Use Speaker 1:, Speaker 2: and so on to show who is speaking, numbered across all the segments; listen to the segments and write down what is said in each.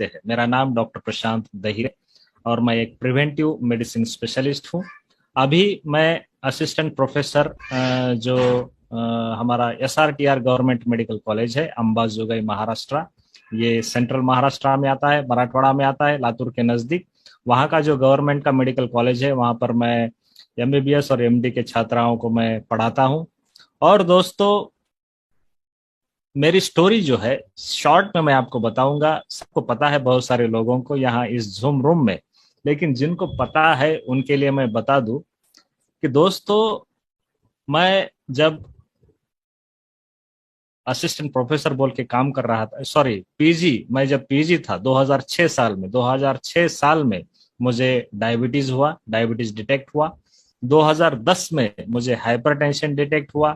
Speaker 1: जानते हैं, मेरा नाम डॉक्टर प्रशांत दहिरे और मैं एक प्रिवेंटिव मेडिसिन स्पेशलिस्ट हूँ। अभी मैं असिस्टेंट प्रोफेसर जो हमारा SRTR गवर्नमेंट मेडिकल कॉलेज है, अंबाजोगाई महाराष्ट्र, ये सेंट्रल महाराष्ट्र में आता है, मराठवाड़ा में आता है, लातूर के नज़दीक। वहाँ का जो गवर्नमेंट का मेडिकल कॉलेज है, वहाँ पर मैं MBBS और MD के छात्राओं को मैं पढ़ाता हूँ। और दोस्तों, मेरी स्टोरी जो है शॉर्ट में मैं आपको बताऊंगा। सबको पता है, बहुत सारे लोगों को यहाँ इस जूम रूम में, लेकिन जिनको पता है उनके लिए मैं बता दूं कि दोस्तों, मैं जब असिस्टेंट प्रोफेसर बोल के काम कर रहा था, सॉरी PG, मैं जब PG था 2006 साल में मुझे डायबिटीज हुआ, डायबिटीज डिटेक्ट हुआ। 2010 में मुझे हाइपरटेंशन डिटेक्ट हुआ।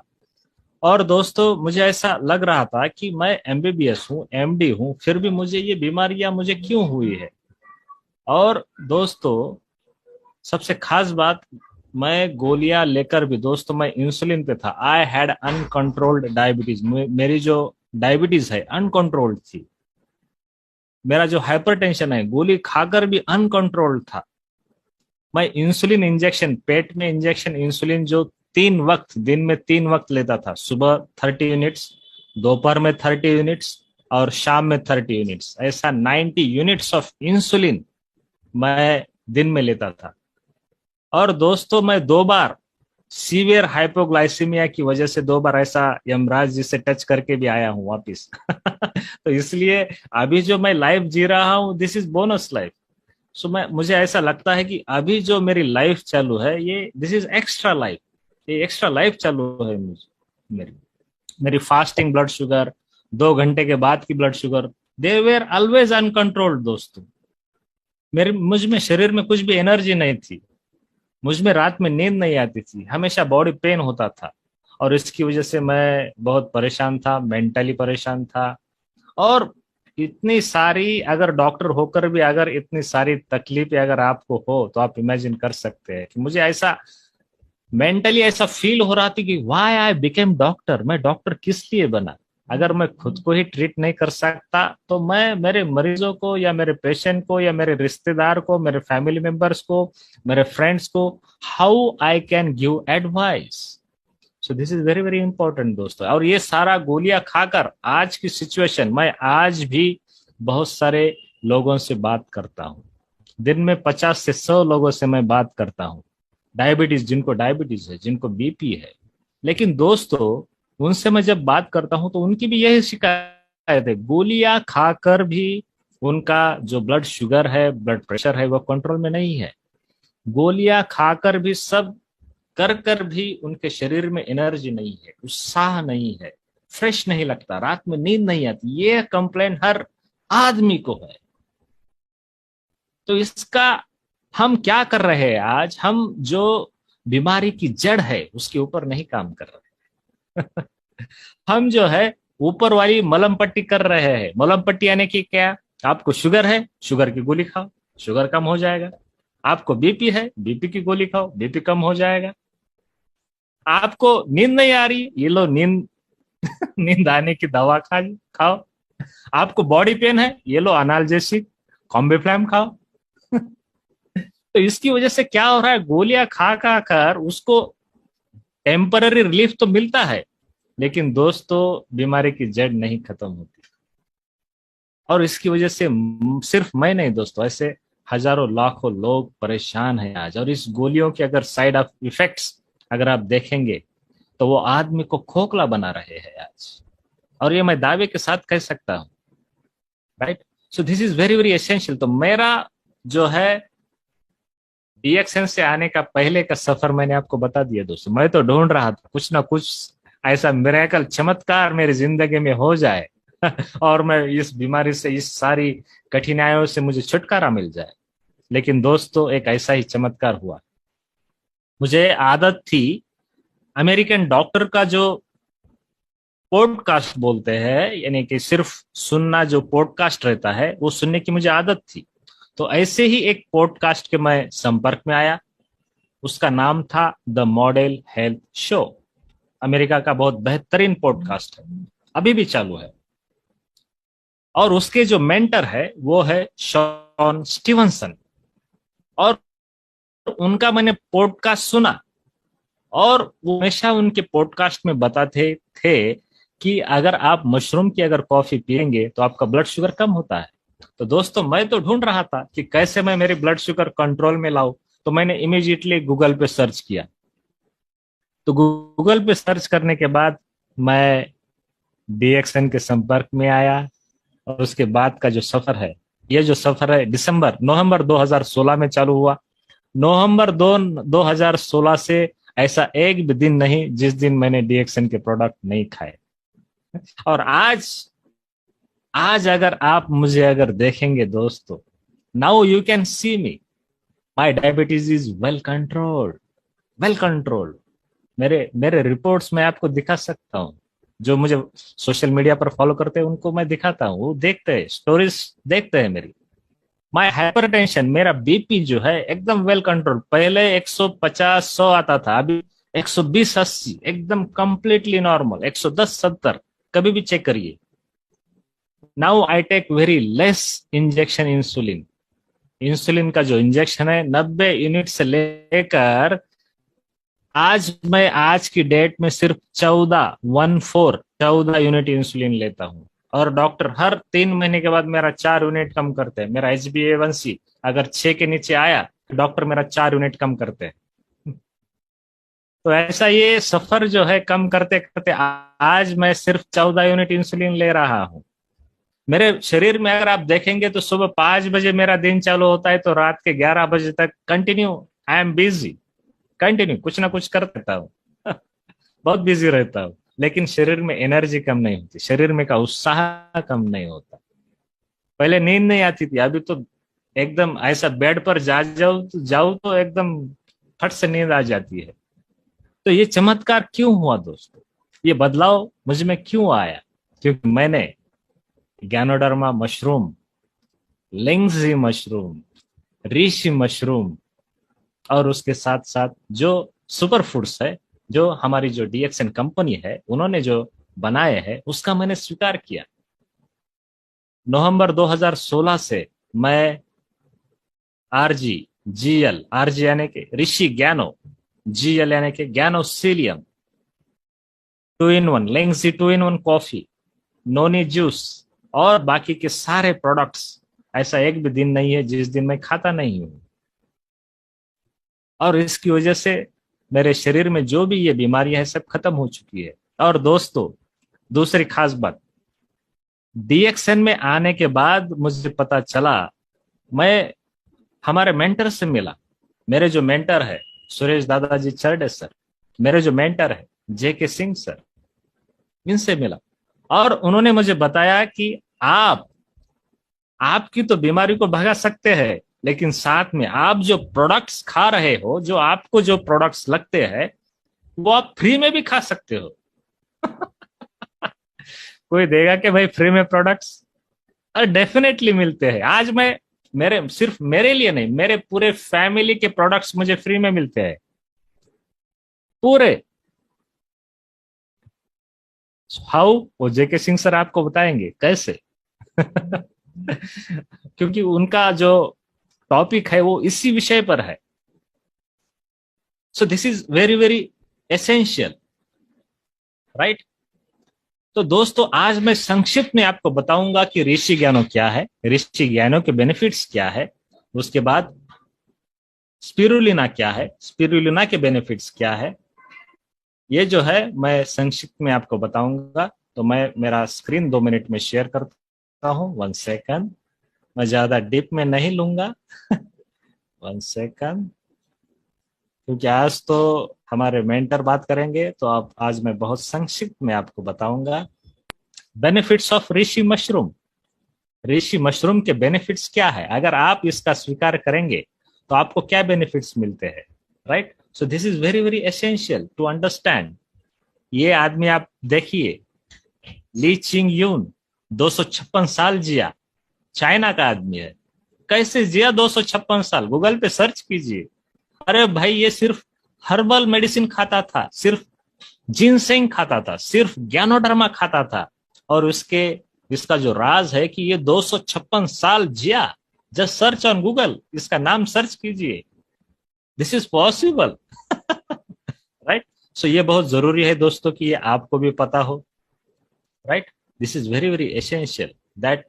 Speaker 1: और दोस्तों, मुझे ऐसा लग रहा था कि मैं MBBS हूँ, MD हूँ, फिर भी मुझे ये बीमारियां मुझे क्यों हुई है। और दोस्तों, सबसे खास बात, मैं गोलियां लेकर भी, दोस्तों, मैं इंसुलिन पे था। I had uncontrolled diabetes. मेरी जो डायबिटीज है अनकंट्रोल्ड थी। मेरा जो हाइपरटेंशन है, गोली खाकर भी अनकंट्रोल्ड था। मैं इंसुलिन इंजेक्शन, पेट में इंजेक्शन इंसुलिन जो 3 वक्त, दिन में 3 वक्त लेता था। सुबह 30 यूनिट्स, दोपहर में 30 यूनिट्स और शाम में 30 यूनिट्स। ऐसा 90 यूनिट्स ऑफ इंसुलिन मैं दिन में लेता था। और दोस्तों, मैं 2 बार सीवियर हाइपोग्लाइसीमिया की वजह से 2 बार ऐसा यमराज जी से टच करके भी आया हूं वापिस। तो इसलिए अभी जो मैं लाइफ जी रहा हूं, दिस इज बोनस लाइफ। सो मुझे ऐसा लगता है कि अभी जो मेरी लाइफ चालू है, ये दिस इज एक्स्ट्रा लाइफ। ये एक्स्ट्रा लाइफ चालू है मुझे। मेरी मेरी फास्टिंग ब्लड शुगर, 2 घंटे के बाद की blood sugar, they were always uncontrolled दोस्तों। मेरे मुझ में शरीर में कुछ भी एनर्जी नहीं थी। मुझ में रात में नींद नहीं आती थी, हमेशा बॉडी पेन होता था। और इसकी वजह से मैं बहुत परेशान था, मेंटली परेशान था। और इतनी सारी, अगर डॉक्टर होकर भी अगर इतनी सारी तकलीफें अगर आपको हो, तो आप इमेजिन कर सकते हैं कि मुझे ऐसा मेंटली ऐसा फील हो रहा था कि व्हाई आई बिकेम डॉक्टर। मैं डॉक्टर किस लिए बना? अगर मैं खुद को ही ट्रीट नहीं कर सकता, तो मैं मेरे मरीजों को या मेरे पेशेंट को या मेरे रिश्तेदार को, मेरे फैमिली मेंबर्स को, मेरे फ्रेंड्स को, how I can give advice? So this is very very important दोस्तों। और ये सारा गोलियां खाकर आज की सिचुएशन, मैं आज भी बहुत सारे लोगों से बात करता हूँ। दिन में 50 से 100 लोगों से मैं बात करता हूँ, डायबिटीज, जिनको डायबिटीज है, जिनको BP है। लेकिन दोस्तों, उनसे मैं जब बात करता हूं तो उनकी भी यही शिकायत है, गोलियां खाकर भी उनका जो ब्लड शुगर है, ब्लड प्रेशर है, वो कंट्रोल में नहीं है। गोलियां खाकर भी, सब कर भी उनके शरीर में एनर्जी नहीं है, उत्साह नहीं है, फ्रेश नहीं लगता, रात में नींद नहीं आती। ये कंप्लेन हर आदमी को है। तो इसका हम क्या कर रहे हैं आज? हम जो बीमारी की जड़ है उसके ऊपर नहीं काम कर रहे। हम जो है ऊपर वाली मलम पट्टी कर रहे हैं। मलम पट्टी यानी कि क्या? आपको शुगर है, शुगर की गोली खाओ, शुगर कम हो जाएगा। आपको BP है, BP की गोली खाओ, BP कम हो जाएगा। आपको नींद नहीं आ रही, ये लो नींद नींद आने की दवा खाओ। आपको बॉडी पेन है, ये लो अनाल्जेसिक, कॉम्बिफ्लैम खाओ। तो इसकी वजह से क्या हो रहा है? गोलियां खा खा कर उसको टेम्पररी रिलीफ तो मिलता है, लेकिन दोस्तों, बीमारी की जड़ नहीं खत्म होती। और इसकी वजह से सिर्फ मैं नहीं दोस्तों, ऐसे हजारों लाखों लोग परेशान हैं आज। और इस गोलियों के अगर साइड ऑफ इफेक्ट्स अगर आप देखेंगे, तो वो आदमी को खोखला बना रहे हैं आज। और ये मैं दावे के साथ कह सकता हूँ, right? So this is very very essential. तो मेरा जो है DXN से आने का पहले का सफर मैंने आपको बता दिया दोस्तों। मैं तो ढूंढ रहा था कुछ ना कुछ ऐसा मिरेकल, चमत्कार मेरी जिंदगी में हो जाए और मैं इस बीमारी से, इस सारी कठिनाइयों से मुझे छुटकारा मिल जाए। लेकिन दोस्तों, एक ऐसा ही चमत्कार हुआ। मुझे आदत थी, अमेरिकन डॉक्टर का जो पॉडकास्ट बोलते हैं, यानी कि सिर्फ सुनना, जो पॉडकास्ट रहता है वो सुनने की मुझे आदत थी। तो ऐसे ही एक पॉडकास्ट के मैं संपर्क में आया। उसका नाम था the model health show. America का बहुत बेहतरीन पॉडकास्ट है, अभी भी चालू है। और उसके जो मेंटर है वो है शॉन स्टीवनसन। और उनका मैंने पॉडकास्ट सुना, और वो हमेशा उनके पॉडकास्ट में बताते थे कि अगर आप मशरूम की अगर कॉफी पिएंगे तो आपका ब्लड शुगर कम होता है। तो दोस्तों, मैं तो ढूंढ रहा था कि कैसे मैं मेरी ब्लड शुगर कंट्रोल में लाऊं। तो मैंने इमीडिएटली गूगल पे सर्च किया। तो गूगल पे सर्च करने के बाद मैं डीएक्सएन के संपर्क में आया। और उसके बाद का जो सफर है, ये जो सफर है नवंबर 2016 में चालू हुआ। नवंबर 2016 से ऐसा एक भी दिन नहीं जिस दिन मैंने डीएक्सएन के प्रोडक्ट नहीं खाए। और आज आज अगर आप मुझे अगर देखेंगे दोस्तों, now you can see me, my diabetes is well controlled, well controlled. मेरे मेरे रिपोर्ट्स में आपको दिखा सकता हूँ। जो मुझे सोशल मीडिया पर फॉलो करते हैं उनको मैं दिखाता हूँ, वो देखते हैं, स्टोरीज देखते हैं मेरी। माय हाइपरटेंशन, मेरा बीपी जो है एकदम वेल कंट्रोल। पहले 150 100 आता था, अभी 120 80 एकदम कंप्लीटली नॉर्मल। 110 70 कभी भी चेक करिए। Now I take very less injection insulin. Insulin का जो इंजेक्शन है 90 यूनिट से लेकर आज की डेट में सिर्फ 14 यूनिट इंसुलिन लेता हूं। और डॉक्टर हर 3 महीने के बाद मेरा 4 यूनिट कम करते हैं। मेरा HbA1c अगर 6 के नीचे आया तो डॉक्टर मेरा 4 यूनिट कम करते हैं। तो ऐसा ये सफर जो है कम करते करते आज मैं सिर्फ 14 यूनिट इंसुलिन ले रहा हूं। मेरे शरीर में अगर आप देखेंगे तो सुबह 5 बजे मेरा दिन चालू होता है, तो रात के 11 बजे तक continue I am busy, continue कुछ ना कुछ करता रहता हूँ। बहुत बिजी रहता हूँ, लेकिन शरीर में एनर्जी कम नहीं होती, शरीर में का उत्साह कम नहीं होता। पहले नींद नहीं आती थी, अभी तो एकदम ऐसा बेड पर जाओ तो एकदम फट से नींद आ जाती है। तो ये चमत्कार क्यों हुआ दोस्तों? ये बदलाव मुझ में क्यों आया? क्योंकि मैंने गैनोडर्मा मशरूम, लिंगजी मशरूम, ऋषि मशरूम और उसके साथ साथ जो सुपर फूड्स है, जो हमारी जो डीएक्सएन कंपनी है उन्होंने जो बनाए हैं, उसका मैंने स्वीकार किया। नवंबर 2016 से मैं आरजी जीएल, आरजी यानी कि ऋषि गैनो, जीएल यानी कि गैनोसीलियम 2 in 1, लेंगजी 2 in 1 coffee, noni juice और बाकी के सारे प्रोडक्ट्स, ऐसा एक भी दिन नहीं है जिस दिन मैं खाता नहीं हूं। और इसकी वजह से मेरे शरीर में जो भी ये बीमारियां हैं सब खत्म हो चुकी है। और दोस्तों, दूसरी खास बात, डीएक्सएन में आने के बाद मुझे पता चला, मैं हमारे मेंटर से मिला। मेरे जो मेंटर है सुरेश दादाजी चरडे सर, मेरे जो मेंटर है जेके सिंह सर, इनसे मिला। और उन्होंने मुझे बताया कि आपकी तो बीमारी को भगा सकते हैं, लेकिन साथ में आप जो प्रोडक्ट्स खा रहे हो, जो आपको जो प्रोडक्ट्स लगते हैं, वो आप फ्री में भी खा सकते हो। कोई देगा कि भाई फ्री में प्रोडक्ट्स? डेफिनेटली मिलते हैं। आज मैं सिर्फ मेरे लिए नहीं, मेरे पूरे फैमिली के प्रोडक्ट्स मुझे फ्री में मिलते हैं पूरे। हाउ? वो जेके सिंह सर आपको बताएंगे कैसे। क्योंकि उनका जो टॉपिक है वो इसी विषय पर है। So this is very very essential, right? तो दोस्तों, आज मैं संक्षिप्त में आपको बताऊंगा कि ऋषि ज्ञानो क्या है, ऋषि ज्ञानो के बेनिफिट्स क्या है, उसके बाद स्पिरुलिना क्या है, स्पिरुलिना के बेनिफिट्स क्या है, ये जो है मैं संक्षिप्त में आपको बताऊंगा। तो मैं मेरा स्क्रीन 2 मिनट में शेयर करता हूं। 1 सेकंड, मैं ज्यादा डीप में नहीं लूंगा। 1 सेकंड, क्योंकि आज तो हमारे मेंटर बात करेंगे, तो आप आज मैं बहुत संक्षिप्त में आपको बताऊंगा benefits of Rishi mushroom. Rishi mushroom के बेनिफिट्स क्या है, अगर आप इसका स्वीकार करेंगे तो आपको क्या बेनिफिट्स मिलते हैं, right? So this is very very essential to understand. ये आदमी आप देखिए, ली चिंग यून 256 साल जिया, चाइना का आदमी है। कैसे जिया 256 साल? गूगल पे सर्च कीजिए। अरे भाई, ये सिर्फ हर्बल मेडिसिन खाता था, सिर्फ जिनसेंग खाता था, सिर्फ गैनोडर्मा खाता था, और उसके इसका जो राज है कि ये 256 साल जिया। जस्ट सर्च ऑन गूगल, इसका नाम सर्च कीजिए, दिस इज पॉसिबल। राइट। सो ये बहुत जरूरी है दोस्तों कि ये आपको भी पता हो। Right, this is very very essential that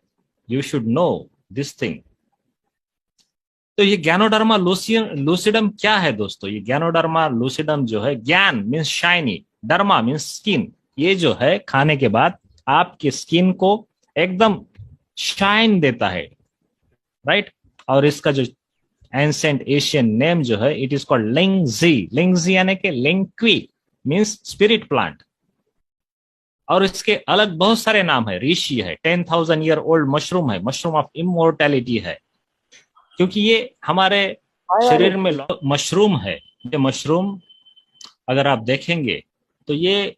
Speaker 1: you should know this thing. तो ये ज्ञानोडर्मा लूसिडम क्या है दोस्तों? ये ज्ञानोडर्मा लूसिडम जो है, ज्ञान means shiny, derma means skin. ये जो है खाने के बाद आपकी स्किन को एकदम शाइन देता है। राइट। और इसका जो एंसेंट एशियन नेम जो है, इट इज कॉल्ड लिंगजी। लिंगजी यानी कि लिंक्वी मीन्स स्पिरिट प्लांट। और इसके अलग बहुत सारे नाम है। ऋषि है, 10,000 ईयर ओल्ड मशरूम है, मशरूम ऑफ इमोर्टैलिटी है, क्योंकि ये हमारे शरीर में मशरूम है। ये मशरूम अगर आप देखेंगे तो ये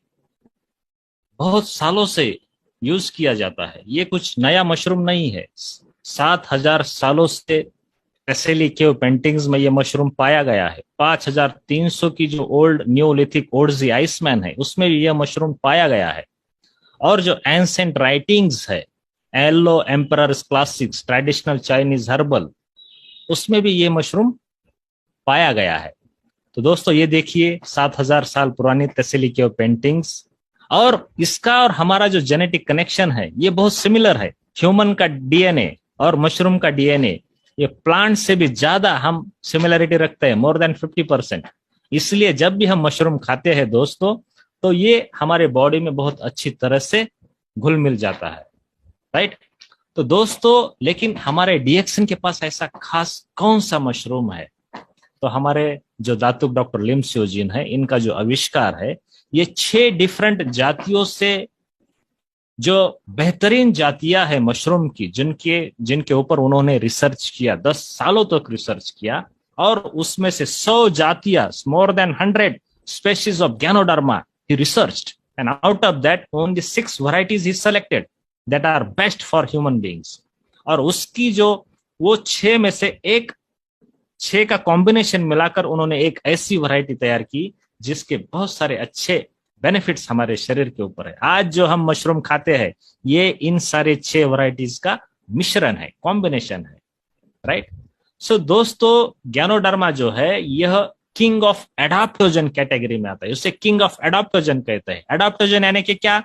Speaker 1: बहुत सालों से यूज किया जाता है। ये कुछ नया मशरूम नहीं है। 7,000 सालों से टेसेली केव पेंटिंग्स में ये मशरूम पाया गया है। 5,300 की जो ओल्ड न्यूलिथिक ओर्जी आइसमैन है, उसमें भी यह मशरूम पाया गया है। और जो एंसेंट राइटिंग्स है, yellow emperor's classics, traditional Chinese herbal, उसमें भी ये मशरूम पाया गया है। तो दोस्तों ये देखिए 7,000 साल पुरानी तसेली केव पेंटिंग्स, और इसका और हमारा जो जेनेटिक कनेक्शन है ये बहुत सिमिलर है। ह्यूमन का डीएनए और मशरूम का डीएनए, ये प्लांट से भी ज्यादा हम सिमिलरिटी रखते हैं, मोर देन 50%। इसलिए जब भी हम मशरूम खाते हैं दोस्तों, तो ये हमारे बॉडी में बहुत अच्छी तरह से घुल मिल जाता है। राइट। तो दोस्तों लेकिन हमारे डीएक्सन के पास ऐसा खास कौन सा मशरूम है? तो हमारे जो दातुक डॉक्टर लिम स्योजिन है, इनका जो आविष्कार है, ये 6 डिफरेंट जातियों से जो बेहतरीन जातियां है मशरूम की, जिनके ऊपर उन्होंने रिसर्च किया, 10 सालों तक रिसर्च किया, और उसमें से 100 जातियां, more than 100 species of ganoderma he researched, and out of that only 6 varieties he selected that are best for human beings। और उसकी जो वो 6 में से 6 का कॉम्बिनेशन मिलाकर उन्होंने एक ऐसी वैरायटी तैयार की जिसके बहुत सारे अच्छे बेनिफिट्स हमारे शरीर के ऊपर है। आज जो हम मशरूम खाते हैं, ये इन सारे 6 वैरायटीज का मिश्रण है, कॉम्बिनेशन है। राइट। सो दोस्तों गैनोडर्मा जो है, यह किंग ऑफ एडाप्टोजन कैटेगरी में आता है। उसे किंग ऑफ एडाप्टोजन कहते हैं। एडाप्टोजन यानी कि क्या?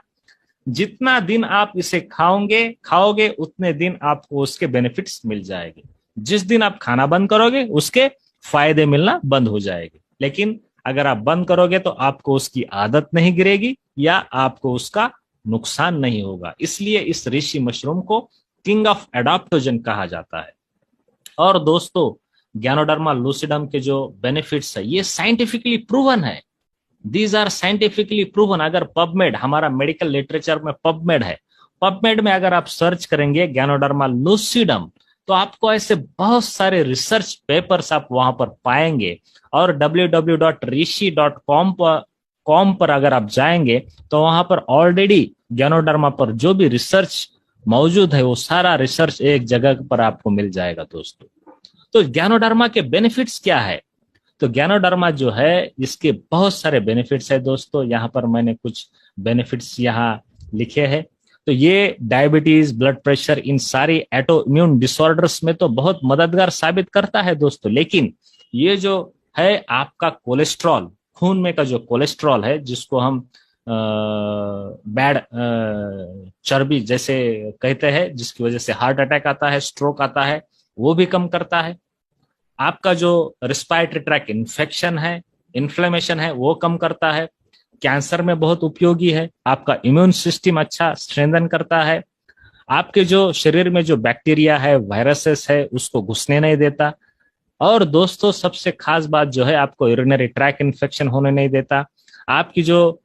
Speaker 1: जितना दिन आप इसे खाओगे उतने दिन आपको उसके बेनिफिट्स मिल जाएंगे। जिस दिन आप खाना बंद करोगे, उसके फायदे मिलना बंद हो जाएंगे। लेकिन अगर आप बंद करोगे तो आपको उसकी आदत नहीं गिरेगी या आपको उसका नुकसान नहीं होगा। इसलिए इस ऋषि मशरूम को किंग ऑफ एडाप्टोजन कहा जाता है। और दोस्तों गैनोडर्मा लूसिडम के जो बेनिफिट्स है, ये साइंटिफिकली प्रूवन है। These are scientifically proven. अगर पबमेड, हमारा मेडिकल लिटरेचर में पबमेड है, पबमेड में अगर आप सर्च करेंगे गैनोडर्मा लूसिडम, तो आपको ऐसे बहुत सारे रिसर्च पेपर्स आप वहां पर पाएंगे। और www.rishi.com पर अगर आप जाएंगे तो वहां पर ऑलरेडी गैनोडर्मा पर जो भी रिसर्च मौजूद है, वो सारा रिसर्च एक जगह पर आपको मिल जाएगा दोस्तों। तो गैनोडर्मा के बेनिफिट्स क्या है? तो गैनोडर्मा जो है, इसके बहुत सारे बेनिफिट्स है दोस्तों। यहाँ पर मैंने कुछ बेनिफिट्स यहाँ लिखे हैं। तो ये डायबिटीज, ब्लड प्रेशर, इन सारी एटो इम्यून डिसऑर्डर्स में तो बहुत मददगार साबित करता है दोस्तों। लेकिन ये जो है आपका कोलेस्ट्रॉल, खून में का जो कोलेस्ट्रॉल है, जिसको हम बैड चर्बी जैसे कहते हैं, जिसकी वजह से हार्ट अटैक आता है, स्ट्रोक आता है, वो भी कम करता है। आपका जो रिस्पायरेटरी ट्रैक इन्फेक्शन है, इन्फ्लेमेशन है, वो कम करता है। कैंसर में बहुत उपयोगी है। आपका इम्यून सिस्टम अच्छा स्ट्रेंथन करता है। आपके जो शरीर में जो बैक्टीरिया है, वायरसेस है, उसको घुसने नहीं देता। और दोस्तों सबसे खास बात जो है, आपको यूरिनरी ट्रैक इन्फेक्शन होने नहीं देता। आपकी जो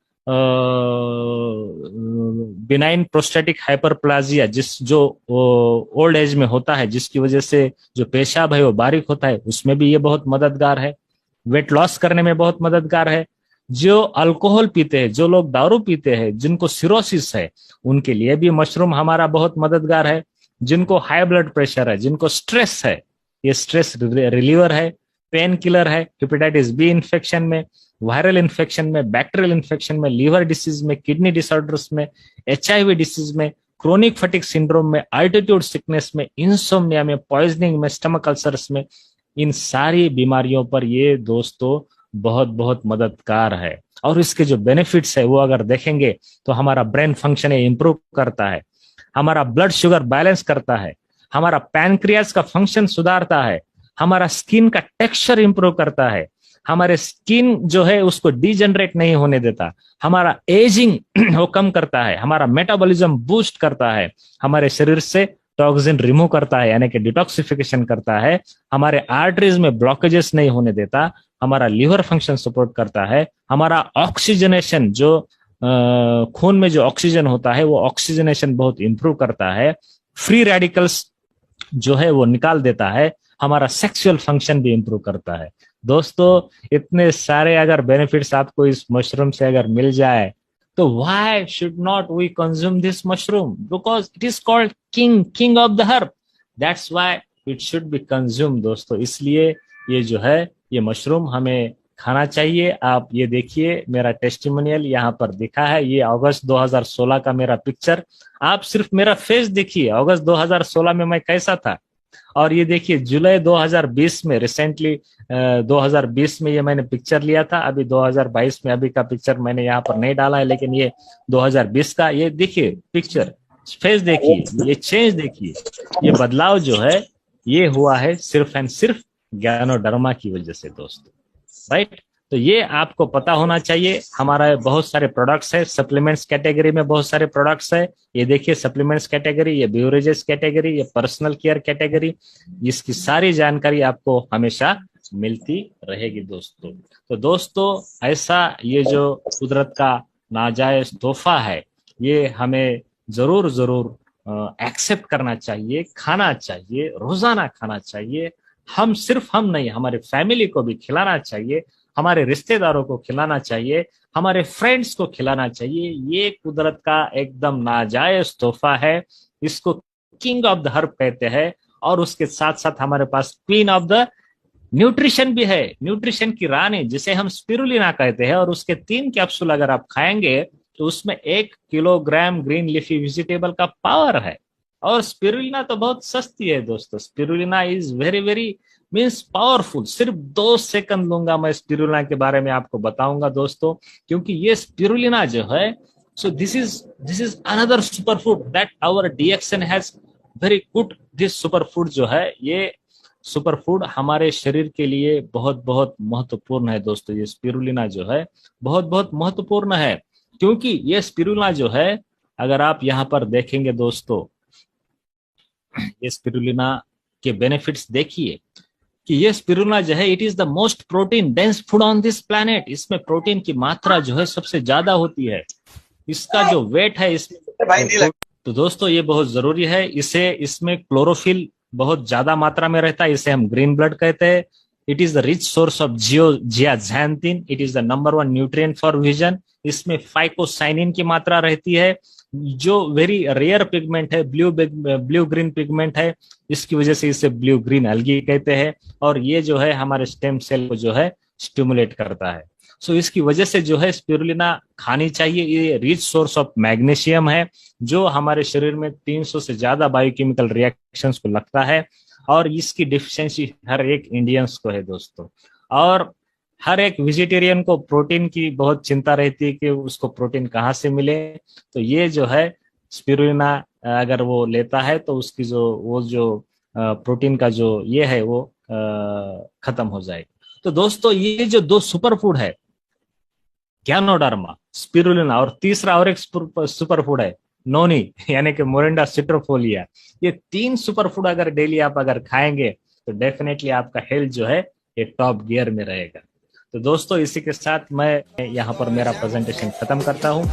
Speaker 1: बिनाइन प्रोस्टेटिक हाइपरप्लाजिया, जो ओल्ड एज में होता है, जिसकी वजह से जो पेशाब है वो बारीक होता है, उसमें भी ये बहुत मददगार है। वेट लॉस करने में बहुत मददगार है। जो अल्कोहल पीते हैं, जो लोग दारू पीते हैं, जिनको सिरोसिस है, उनके लिए भी मशरूम हमारा बहुत मददगार है। जिनको हाई ब्लड प्रेशर है, जिनको स्ट्रेस है, ये स्ट्रेस रिलीवर है, पेन किलर है। हेपेटाइटिस बी इन्फेक्शन में, वायरल इन्फेक्शन में, बैक्टीरियल इन्फेक्शन में, लीवर डिसीज में, किडनी डिसऑर्डर्स में, HIV डिसीज में, क्रोनिक फटिक सिंड्रोम में, अल्टीट्यूड सिकनेस में, इंसोम्निया में, पॉइजनिंग में, स्टमक अल्सर्स में, इन सारी बीमारियों पर ये दोस्तों बहुत बहुत मददगार है। और इसके जो बेनिफिट्स है वो अगर देखेंगे तो हमारा ब्रेन फंक्शन इंप्रूव करता है, हमारा ब्लड शुगर बैलेंस करता है, हमारा पैनक्रियाज का फंक्शन सुधारता है, हमारा स्किन का टेक्सचर इंप्रूव करता है, हमारे स्किन जो है उसको डिजेनरेट नहीं होने देता, हमारा एजिंग वो कम करता है, हमारा मेटाबॉलिज्म बूस्ट करता है, हमारे शरीर से टॉक्सिन रिमूव करता है यानी कि डिटॉक्सिफिकेशन करता है, हमारे आर्टरीज में ब्लॉकेजेस नहीं होने देता, हमारा लीवर फंक्शन सपोर्ट करता है, हमारा ऑक्सीजनेशन जो खून में जो ऑक्सीजन होता है वो ऑक्सीजनेशन बहुत इंप्रूव करता है, फ्री रेडिकल्स जो है वो निकाल देता है, हमारा सेक्सुअल फंक्शन भी इंप्रूव करता है। दोस्तों इतने सारे अगर बेनिफिट्स आपको इस मशरूम से अगर मिल जाए तो why should not we consume this mushroom, because it is called king of the herb, that's why it should be consume. दोस्तों इसलिए ये जो है ये मशरूम हमें खाना चाहिए। आप ये देखिए मेरा टेस्टिमोनियल यहाँ पर दिखा है, ये अगस्त 2016 का मेरा पिक्चर। आप सिर्फ मेरा फेस देखिए अगस्त 2016 में मैं कैसा था, और ये देखिए जुलाई 2020 में, रिसेंटली 2020 में ये मैंने पिक्चर लिया था। अभी 2022 में अभी का पिक्चर मैंने यहाँ पर नहीं डाला है, लेकिन ये 2020 का ये देखिए पिक्चर, फेस देखिए, ये चेंज देखिए, ये बदलाव जो है ये हुआ है सिर्फ एंड सिर्फ ज्ञानोडर्मा की वजह से दोस्तों, राइट। तो ये आपको पता होना चाहिए। हमारा बहुत सारे प्रोडक्ट्स है, सप्लीमेंट्स कैटेगरी में बहुत सारे प्रोडक्ट्स है। ये देखिए सप्लीमेंट्स कैटेगरी, ये बेवरेजेस कैटेगरी, ये पर्सनल केयर कैटेगरी, इसकी सारी जानकारी आपको हमेशा मिलती रहेगी दोस्तों। तो दोस्तों ऐसा ये जो कुदरत का नाजायज तोहफा है ये हमें जरूर जरूर एक्सेप्ट करना चाहिए, खाना चाहिए, रोजाना खाना चाहिए। हम सिर्फ हम नहीं, हमारे फैमिली को भी खिलाना चाहिए, हमारे रिश्तेदारों को खिलाना चाहिए, हमारे फ्रेंड्स को खिलाना चाहिए। ये कुदरत का एकदम नाजायज तोहफा है, इसको किंग ऑफ द हर्ब कहते हैं। और उसके साथ साथ हमारे पास क्वीन ऑफ द न्यूट्रिशन भी है, न्यूट्रिशन की रानी जिसे हम स्पिरुलिना कहते हैं। और उसके 3 कैप्सूल अगर आप खाएंगे तो उसमें 1 किलोग्राम ग्रीन लीफी वेजिटेबल का पावर है। और स्पिरुलिना तो बहुत सस्ती है दोस्तों, spirulina is very very means powerful. सिर्फ 2 सेकंड लूंगा मैं स्पिरुलिना के बारे में आपको बताऊंगा दोस्तों, क्योंकि ये स्पिरुलिना जो है, so this is another super food that our DXN has very good. This super food जो है, ये सुपर फूड हमारे शरीर के लिए बहुत बहुत महत्वपूर्ण है दोस्तों। ये स्पिरुलिना जो है बहुत बहुत महत्वपूर्ण है, क्योंकि ये स्पिरुलिना जो है अगर आप यहाँ पर देखेंगे दोस्तों, ये स्पिरुलिना के बेनिफिट्स देखिए कि ये स्पिरुलिना जो है it is the most protein dense food on this planet. इसमें प्रोटीन की मात्रा जो है सबसे ज्यादा होती है, इसका जो वेट है इसमें, तो दोस्तों ये बहुत जरूरी है। इसमें क्लोरोफिल बहुत ज्यादा मात्रा में रहता है, इसे हम ग्रीन ब्लड कहते हैं। It is the rich source of zeaxanthin, it is the number 1 nutrient for vision. इसमें फाइकोसाइनिन की मात्रा रहती है जो वेरी रेयर पिगमेंट है, ब्लू ग्रीन पिगमेंट है, इसकी वजह से इसे ब्लू ग्रीन एल्गी कहते हैं। और ये जो है हमारे स्टेम सेल को जो है स्टिमुलेट करता है। सो इसकी वजह से जो है स्पिरुलिना खानी चाहिए। ये रिच सोर्स ऑफ मैग्नीशियम है जो हमारे शरीर में 300 से ज्यादा बायोकेमिकल रिएक्शंस को लगता है, और इसकी डिफिशियंसी हर एक इंडियंस को है दोस्तों। और हर एक वेजिटेरियन को प्रोटीन की बहुत चिंता रहती है कि उसको प्रोटीन कहाँ से मिले। तो ये जो है स्पिरुलिना अगर वो लेता है तो उसकी जो प्रोटीन का जो ये है वो खत्म हो जाएगा। तो दोस्तों ये जो 2 सुपर फूड है, ज्ञानोडर्मा, स्पिरुलिना, और तीसरा और एक सुपर फूड है नोनी यानी कि मोरिंडा सिट्रोफोलिया। ये 3 सुपर फूड अगर डेली आप अगर खाएंगे तो डेफिनेटली आपका हेल्थ जो है ये टॉप गियर में रहेगा। तो दोस्तों इसी के साथ मैं यहाँ पर मेरा प्रेजेंटेशन खत्म करता हूँ।